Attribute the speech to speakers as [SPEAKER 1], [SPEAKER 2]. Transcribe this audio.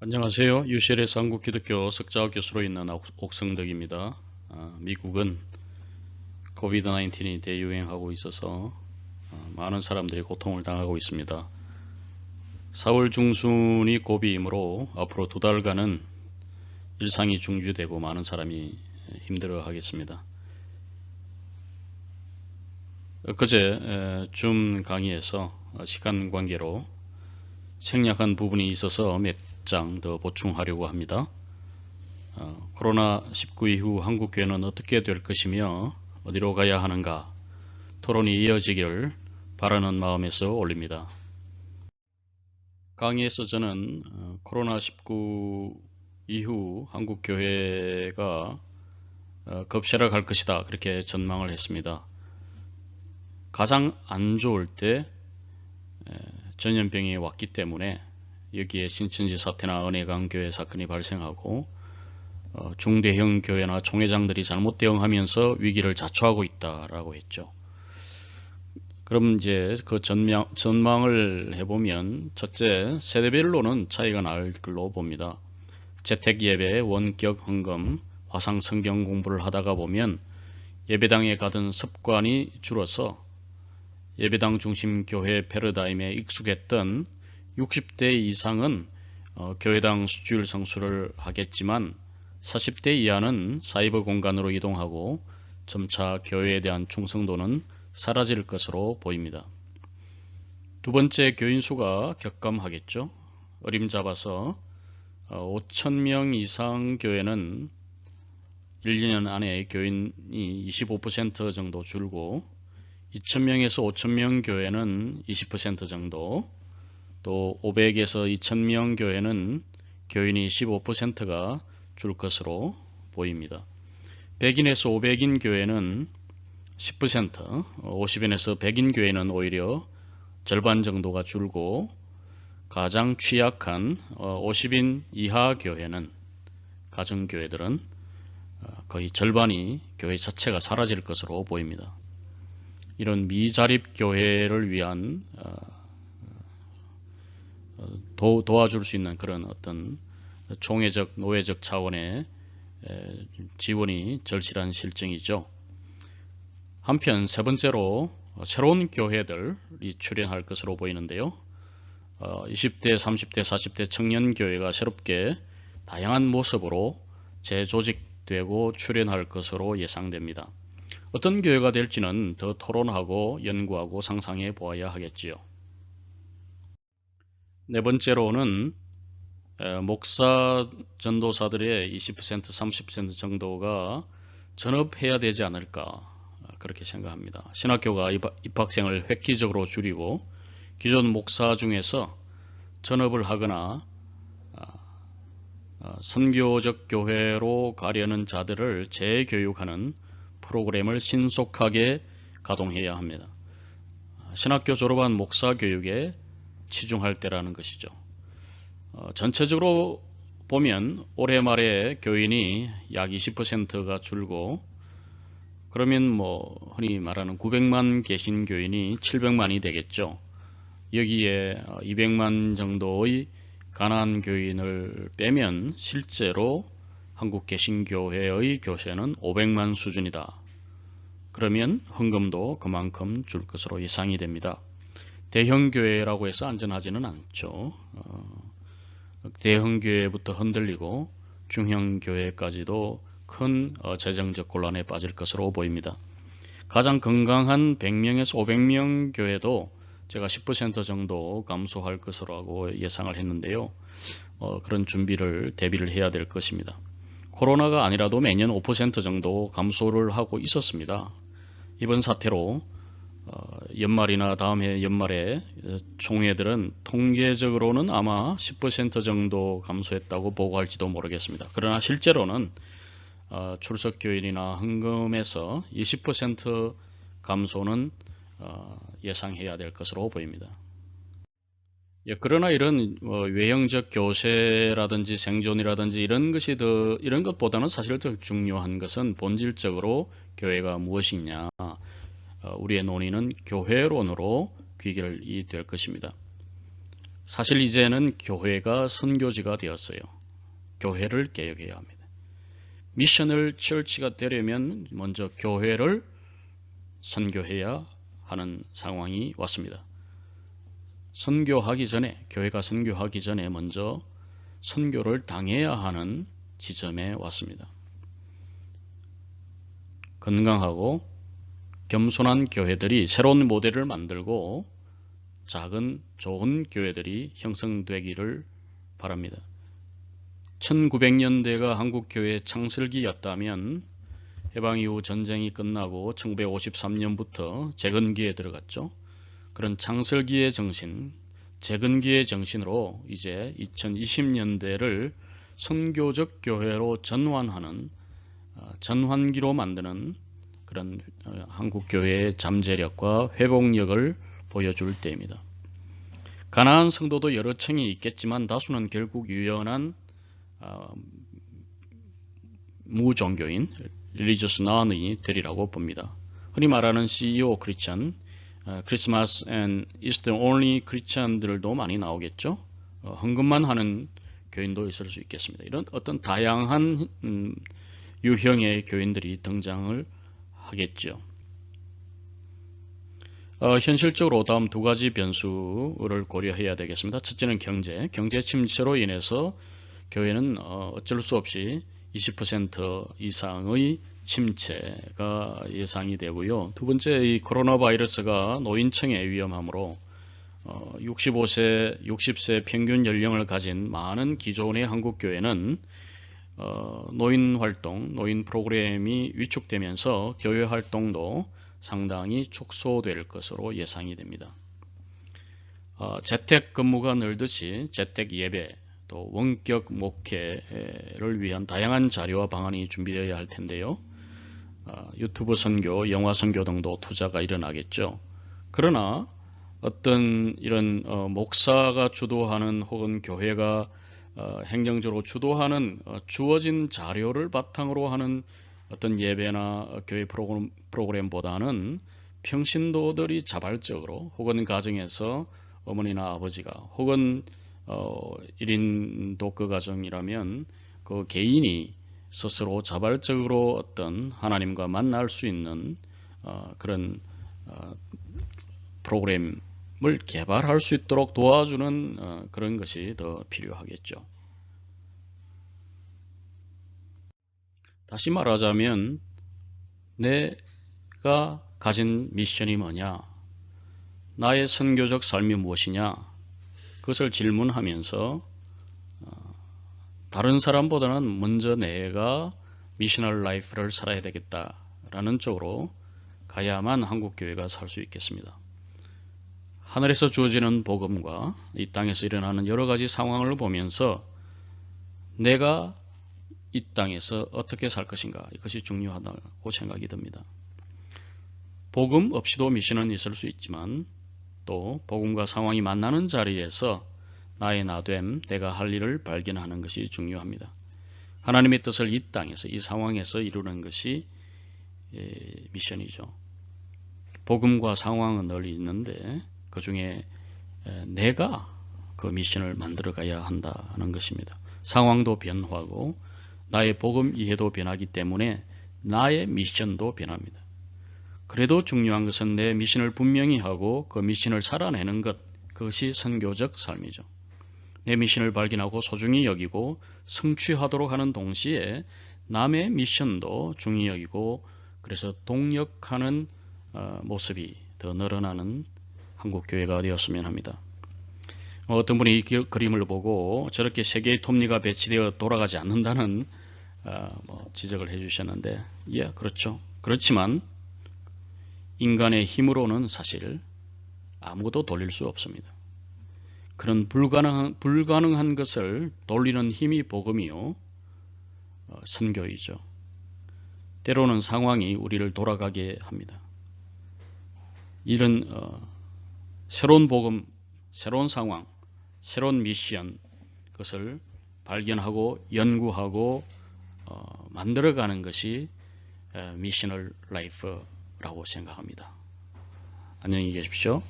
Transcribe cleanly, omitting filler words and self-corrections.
[SPEAKER 1] 안녕하세요. UCL에서 한국기독교 석좌 교수로 있는 옥성덕입니다. 미국은 코비드-19이 대유행하고 있어서 많은 사람들이 고통을 당하고 있습니다. 4월 중순이 고비이므로 앞으로 2달간은 일상이 중지되고 많은 사람이 힘들어 하겠습니다. 엊그제 줌 강의에서 시간 관계로 생략한 부분이 있어서 몇 장 더 보충하려고 합니다. 코로나19 이후 한국교회는 어떻게 될 것이며 어디로 가야 하는가 토론이 이어지기를 바라는 마음에서 올립니다. 강의에서 저는 코로나19 이후 한국교회가 급쇠락할 것이다 그렇게 전망을 했습니다. 가장 안 좋을 때 전염병이 왔기 때문에 여기에 신천지 사태나 은혜강교회 사건이 발생하고 중대형 교회나 총회장들이 잘못 대응하면서 위기를 자초하고 있다라고 했죠. 그럼 이제 그 전망을 해보면 첫째, 세대별로는 차이가 날 걸로 봅니다. 재택 예배, 원격 헌금, 화상 성경 공부를 하다가 보면 예배당에 가던 습관이 줄어서 예배당 중심 교회 패러다임에 익숙했던 60대 이상은 교회당 수주일 성수를 하겠지만 40대 이하는 사이버 공간으로 이동하고 점차 교회에 대한 충성도는 사라질 것으로 보입니다. 두 번째, 교인 수가 격감하겠죠. 어림잡아서 5,000명 이상 교회는 1년 안에 교인이 25% 정도 줄고 2,000명에서 5,000명 교회는 20% 정도, 또 500에서 2,000명 교회는 교인이 15%가 줄 것으로 보입니다. 100인에서 500인 교회는 10%, 50인에서 100인 교회는 오히려 절반 정도가 줄고 가장 취약한 50인 이하 교회는 가정교회들은 거의 절반이 교회 자체가 사라질 것으로 보입니다. 이런 미자립 교회를 위한 도와줄 수 있는 그런 어떤 총회적, 노회적 차원의 지원이 절실한 실정이죠. 한편 세 번째로 새로운 교회들이 출현할 것으로 보이는데요. 20대, 30대, 40대 청년 교회가 새롭게 다양한 모습으로 재조직되고 출현할 것으로 예상됩니다. 어떤 교회가 될지는 더 토론하고 연구하고 상상해 보아야 하겠지요. 네 번째로는 목사 전도사들의 20%, 30% 정도가 전업해야 되지 않을까 그렇게 생각합니다. 신학교가 입학생을 획기적으로 줄이고 기존 목사 중에서 전업을 하거나 선교적 교회로 가려는 자들을 재교육하는 프로그램을 신속하게 가동해야 합니다. 신학교 졸업한 목사 교육에 치중할 때라는 것이죠. 전체적으로 보면 올해 말에 교인이 약 20%가 줄고 그러면 흔히 말하는 900만 계신 교인이 700만이 되겠죠. 여기에 200만 정도의 가난한 교인을 빼면 실제로 한국 개신교회의 교세는 500만 수준이다. 그러면 헌금도 그만큼 줄 것으로 예상이 됩니다. 대형교회라고 해서 안전하지는 않죠. 대형교회부터 흔들리고 중형교회까지도 큰 재정적 곤란에 빠질 것으로 보입니다. 가장 건강한 100명에서 500명 교회도 제가 10% 정도 감소할 것으로 예상을 했는데요. 그런 대비를 해야 될 것입니다. 코로나가 아니라도 매년 5% 정도 감소를 하고 있었습니다. 이번 사태로 연말이나 다음 해 연말에 총회들은 통계적으로는 아마 10% 정도 감소했다고 보고할지도 모르겠습니다. 그러나 실제로는 출석교인이나 헌금에서 20% 감소는 예상해야 될 것으로 보입니다. 그러나 이런 외형적 교세라든지 생존이라든지 이런 것보다는 사실 더 중요한 것은 본질적으로 교회가 무엇이냐, 우리의 논의는 교회론으로 귀결이 될 것입니다. 사실 이제는 교회가 선교지가 되었어요. 교회를 개혁해야 합니다. 미션을 처치가 되려면 먼저 교회를 선교해야 하는 상황이 왔습니다. 선교하기 전에, 교회가 선교하기 전에 먼저 선교를 당해야 하는 지점에 왔습니다. 건강하고 겸손한 교회들이 새로운 모델을 만들고 작은 좋은 교회들이 형성되기를 바랍니다. 1900년대가 한국교회의 창설기였다면 해방 이후 전쟁이 끝나고 1953년부터 재건기에 들어갔죠. 그런 창설기의 정신, 재건기의 정신으로 이제 2020년대를 선교적 교회로 전환하는 전환기로 만드는 그런 한국교회의 잠재력과 회복력을 보여줄 때입니다. 가난한 성도도 여러 층이 있겠지만 다수는 결국 유연한 무종교인 religious non이 되리라고 봅니다. 흔히 말하는 CEO 크리스천, 크리스마스 and 이스터 only 크리스천들도 많이 나오겠죠. 헌금만 하는 교인도 있을 수 있겠습니다. 이런 어떤 다양한 유형의 교인들이 등장을 하겠죠. 현실적으로 다음 두 가지 변수를 고려해야 되겠습니다. 첫째는 경제 침체로 인해서 교회는 어쩔 수 없이 20% 이상의 침체가 예상이 되고요. 두 번째, 이 코로나 바이러스가 노인층의 위험함으로 60세 평균 연령을 가진 많은 기존의 한국교회는 노인 활동, 노인 프로그램이 위축되면서 교회 활동도 상당히 축소될 것으로 예상이 됩니다. 재택 근무가 늘듯이 재택 예배, 또 원격 목회를 위한 다양한 자료와 방안이 준비되어야 할 텐데요. 유튜브 선교, 영화 선교 등도 투자가 일어나겠죠. 그러나 어떤 이런 목사가 주도하는 혹은 교회가 행정적으로 주도하는 주어진 자료를 바탕으로 하는 어떤 예배나 교회 프로그램보다는 평신도들이 자발적으로 혹은 가정에서 어머니나 아버지가 혹은 1인 독거 가정이라면 그 개인이 스스로 자발적으로 어떤 하나님과 만날 수 있는 그런 프로그램을 개발할 수 있도록 도와주는 그런 것이 더 필요하겠죠. 다시 말하자면 내가 가진 미션이 뭐냐, 나의 선교적 삶이 무엇이냐, 그것을 질문하면서 다른 사람보다는 먼저 내가 미셔널 라이프를 살아야 되겠다라는 쪽으로 가야만 한국교회가 살 수 있겠습니다. 하늘에서 주어지는 복음과 이 땅에서 일어나는 여러 가지 상황을 보면서 내가 이 땅에서 어떻게 살 것인가, 이것이 중요하다고 생각이 듭니다. 복음 없이도 미션은 있을 수 있지만 또 복음과 상황이 만나는 자리에서 나의 나됨, 내가 할 일을 발견하는 것이 중요합니다. 하나님의 뜻을 이 땅에서, 이 상황에서 이루는 것이 미션이죠. 복음과 상황은 늘 있는데 그 중에 내가 그 미션을 만들어 가야 한다는 것입니다. 상황도 변화하고 나의 복음 이해도 변하기 때문에 나의 미션도 변합니다. 그래도 중요한 것은 내 미션을 분명히 하고 그 미션을 살아내는 것, 그것이 선교적 삶이죠. 내 미션을 발견하고 소중히 여기고 성취하도록 하는 동시에 남의 미션도 중히 여기고 그래서 동역하는 모습이 더 늘어나는 한국교회가 되었으면 합니다. 어떤 분이 이 그림을 보고 저렇게 세계의 톱니가 배치되어 돌아가지 않는다는 지적을 해주셨는데, 예, 그렇죠. 그렇지만 인간의 힘으로는 사실 아무것도 돌릴 수 없습니다. 그런 불가능한 것을 돌리는 힘이 복음이요, 선교이죠. 때로는 상황이 우리를 돌아가게 합니다. 이런 새로운 복음, 새로운 상황, 새로운 미션, 그것을 발견하고 연구하고 만들어가는 것이 미셔널 라이프라고 생각합니다. 안녕히 계십시오.